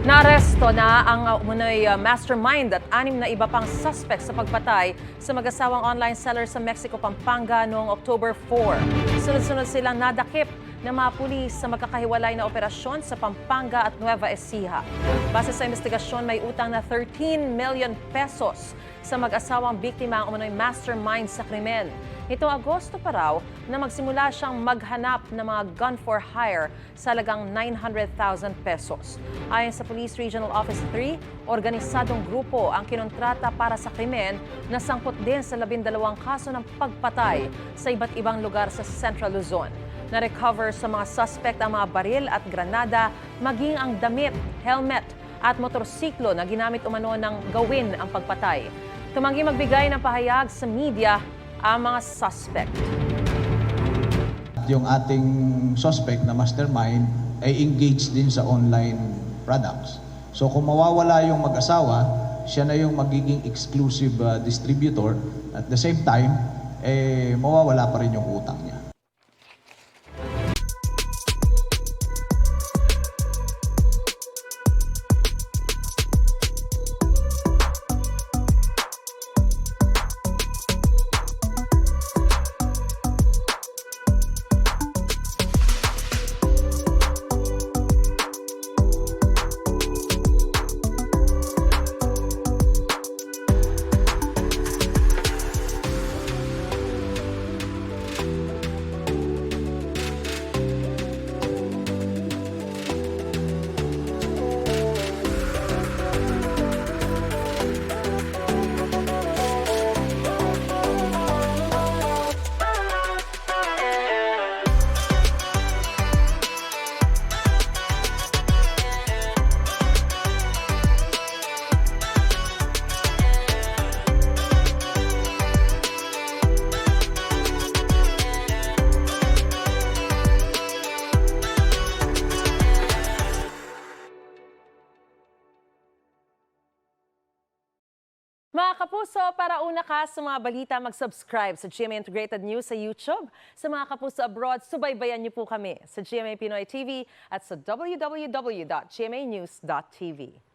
Naaresto na ang umunoy mastermind at 6 na iba pang suspect sa pagpatay sa mag-asawang online seller sa Mexico, Pampanga noong October 4. Sunod-sunod silang nadakip ng mga pulis sa magkakahiwalay na operasyon sa Pampanga at Nueva Ecija. Base sa investigasyon, may utang na 13 million pesos sa mag-asawang biktima ang umunoy mastermind sa krimen. Itong Agosto pa raw na magsimula siyang maghanap ng mga gun for hire sa halagang 900,000 pesos. Ayon sa Police Regional Office 3, organisadong grupo ang kinontrata para sa krimen na sangkot din sa 12 kaso ng pagpatay sa iba't ibang lugar sa Central Luzon. Na-recover sa mga suspect ang mga baril at granada, maging ang damit, helmet at motorsiklo na ginamit umano ng gawin ang pagpatay. Tumanggi magbigay ng pahayag sa media ang mga suspect. Yung ating suspect na mastermind ay engaged din sa online products. So kung mawawala yung mag-asawa, siya na yung magiging exclusive distributor. At the same time, mawawala pa rin yung utang niya. Mga kapuso, para una ka sa mga balita, mag-subscribe sa GMA Integrated News sa YouTube. Sa mga kapuso abroad, subaybayan niyo po kami sa GMA Pinoy TV at sa www.gmanews.tv.